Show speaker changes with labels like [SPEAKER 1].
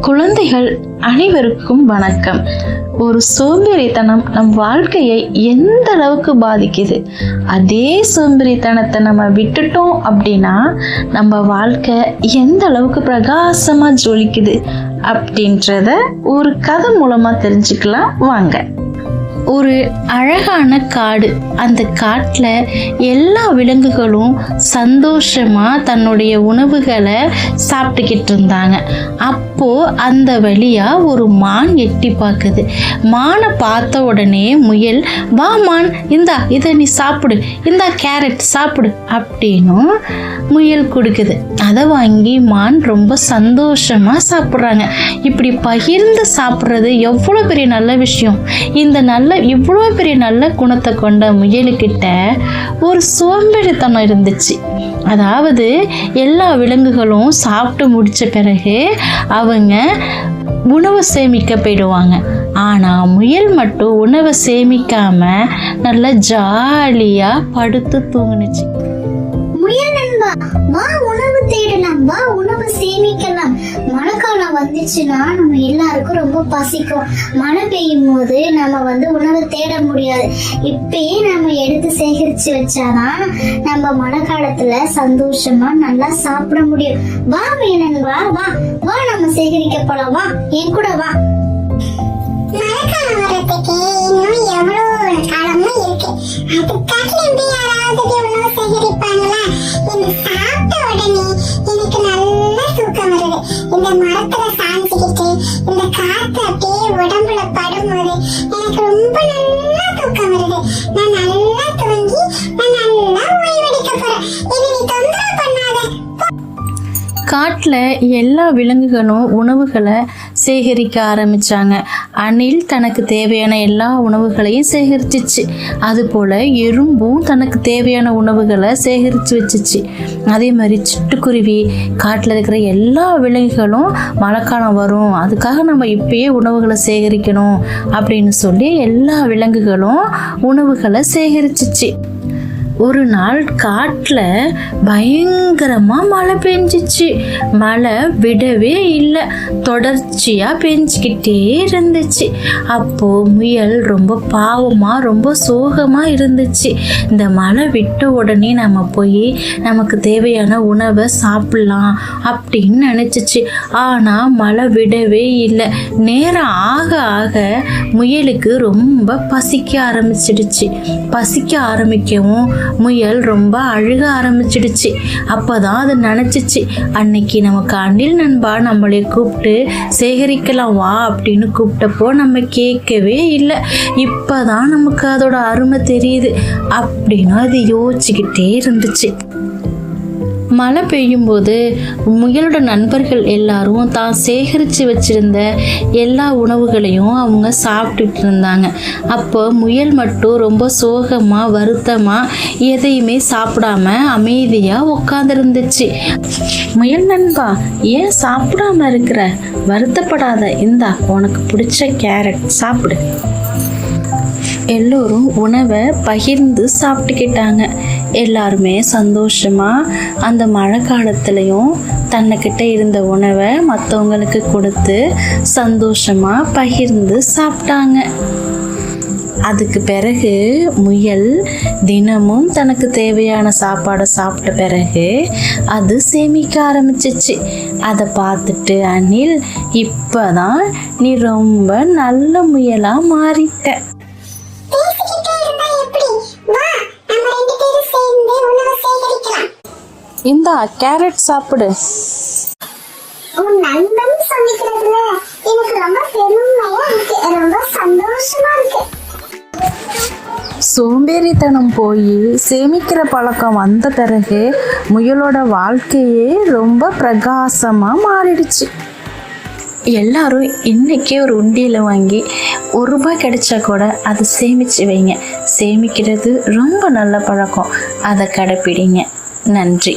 [SPEAKER 1] குழந்தைகள் அனைவருக்கும் வணக்கம். ஒரு சோம்பேறித்தனம் நம் வாழ்க்கையை எந்த அளவுக்கு பாதிக்குது, அதே சோம்பேறித்தனத்தை நம்ம விட்டுட்டோம் அப்படின்னா நம்ம வாழ்க்கை எந்த அளவுக்கு பிரகாசமா ஜொலிக்குது அப்படின்றத ஒரு கதை மூலமா தெரிஞ்சுக்கலாம் வாங்க. ஒரு அழகான காடு. அந்த காட்டில் எல்லா விலங்குகளும் சந்தோஷமா தன்னுடைய உணவுகளை சாப்பிட்டுக்கிட்டு இருந்தாங்க. அப்போ அந்த வழியா ஒரு மான் எட்டி பார்க்குது. மானை பார்த்த உடனே முயல், வா மான், இந்தா இதை நீ சாப்பிடு, இந்தா கேரட் சாப்பிடு அப்படின்னும் முயல் கொடுக்குது. அதை வாங்கி மான் ரொம்ப சந்தோஷமா சாப்பிட்றாங்க. இப்படி பகிர்ந்து சாப்பிட்றது எவ்வளோ பெரிய நல்ல விஷயம். இந்த இவ்வளோ பெரிய நல்ல குணத்தை கொண்ட முயலுக்கிட்ட ஒரு சோம்பேறித்தனம் இருந்துச்சு. அதாவது எல்லா விலங்குகளும் சாப்பிட்டு முடிச்ச பிறகு அவங்க உணவு சேமிக்க போயிடுவாங்க. ஆனால் முயல் மட்டும் உணவை சேமிக்காம நல்லா ஜாலியா படுத்து தூங்குனுச்சு.
[SPEAKER 2] முயல் நண்பா, வா உணவு தேடலாம், வா உணவு சேமிக்கலாம். மழைக்காலம் வந்துச்சுன்னா நம்ம எல்லாருக்கும் ரொம்ப பசிக்கும். மழை பெய்யும் போது நம்ம உணவு தேட முடியாது. இப்பயே நம்ம எடுத்து சேகரிச்சு வச்சாதான் நம்ம மழை காலத்துல சந்தோஷமா நல்லா சாப்பிட முடியும். வா முயல் நண்பா, வா வா நம்ம சேகரிக்க போலாம், வா என் கூட வா. மழைக்காலம் வர்றதுக்கு இன்னும் எவ்வளவு காலமும் இருக்கு. அதுக்காக யாராவது உணவு சேகரிப்பாங்களா? சாப்பிட்ட உடனே எனக்கு நல்ல தூக்கம் வருது. இந்த மரத்துல சாஞ்சுக்கிட்டு இந்த காத்து அப்படியே உடம்புல படும்போது எனக்கு ரொம்ப நல்லா தூக்கம் வருது. நான் நல்லா தூங்கி நான் நல்லா ஓய்வெடுக்க போறேன். என்னை நீ தொந்தரவு பண்ணாத.
[SPEAKER 1] காட்டில் எல்லா விலங்குகளும் உணவுகளை சேகரிக்க ஆரம்பித்தாங்க. அணில் தனக்கு தேவையான எல்லா உணவுகளையும் சேகரிச்சிச்சு. அதுபோல் எறும்பும் தனக்கு தேவையான உணவுகளை சேகரித்து வச்சிச்சு. அதே மாதிரி சிட்டுக்குருவி, காட்டில் இருக்கிற எல்லா விலங்குகளும் மழைக்காலம் வரும், அதுக்காக நம்ம இப்பயே உணவுகளை சேகரிக்கணும் அப்படின்னு சொல்லி எல்லா விலங்குகளும் உணவுகளை சேகரிச்சிச்சு. ஒரு நாள் காட்டில் பயங்கரமாக மழை பெஞ்சிச்சு. மழை விடவே இல்லை, தொடர்ச்சியாக பெஞ்சிக்கிட்டே இருந்துச்சு. அப்போது முயல் ரொம்ப பாவமாக ரொம்ப சோகமாக இருந்துச்சு. இந்த மழை விட்ட உடனே நம்ம போய் நமக்கு தேவையான உணவை சாப்பிட்லாம் அப்படின்னு நினச்சிச்சு. ஆனால் மழை விடவே இல்லை. நேரம் ஆக ஆக முயலுக்கு ரொம்ப பசிக்க ஆரம்பிச்சிடுச்சு. பசிக்க ஆரம்பிக்கவும் முயல் ரொம்ப அழுக ஆரம்பிச்சிடுச்சு. அப்போதான் அது நினச்சிச்சு, அன்னைக்கு நமக்கு அணில் நண்பா நம்மளை கூப்பிட்டு சேகரிக்கலாம் வா அப்படின்னு கூப்பிட்டப்போ நம்ம கேட்கவே இல்லை. இப்போதான் நமக்கு அதோட அருமை தெரியுது அப்படின்னு அது யோசிச்சுக்கிட்டே இருந்துச்சு. மழை பெய்யும்போது முயலோட நண்பர்கள் எல்லாரும் தான் சேகரித்து வச்சிருந்த எல்லா உணவுகளையும் அவங்க சாப்பிட்டுட்டு இருந்தாங்க. அப்போ முயல் மட்டும் ரொம்ப சோகமாக வருத்தமாக எதையுமே சாப்பிடாம அமைதியாக உட்காந்துருந்துச்சு. முயல் நண்பா, ஏன் சாப்பிடாம இருக்கிற? வருத்தப்படாத, இந்தா உனக்கு பிடிச்ச கேரட் சாப்பிடு. எல்லோரும் உணவை பகிர்ந்து சாப்பிட்டுக்கிட்டாங்க. எல்லாருமே சந்தோஷமாக அந்த மழை காலத்துலேயும் தன்னைக்கிட்ட இருந்த உணவை மற்றவங்களுக்கு கொடுத்து சந்தோஷமாக பகிர்ந்து சாப்பிட்டாங்க. அதுக்கு பிறகு முயல் தினமும் தனக்கு தேவையான சாப்பாடை சாப்பிட்ட பிறகு அது சேமிக்க ஆரம்பிச்சிச்சு. அதை பார்த்துட்டு அணில், இப்போதான் நீ ரொம்ப நல்ல முயலாக மாறிட்ட. இந்தா கேரட் சாப்பிடு.
[SPEAKER 2] உன் நண்பன் சமைக்கிறதுல எனக்கு ரொம்ப பெருமையா இருக்கு, ரொம்ப சந்தோஷமா இருக்கு.
[SPEAKER 1] சோம்பேறித்தனம் போய் சேமிக்கிற பழக்கம் வந்த பிறகு முயலோட வாழ்க்கையே ரொம்ப பிரகாசமாக மாறிடுச்சு. எல்லாரும் இன்றைக்கே ஒரு உண்டியில் வாங்கி ₹1 கிடைச்சா கூட அதை சேமித்து வைங்க. சேமிக்கிறது ரொம்ப நல்ல பழக்கம், அதை கடைப்பிடிங்க. நன்றி.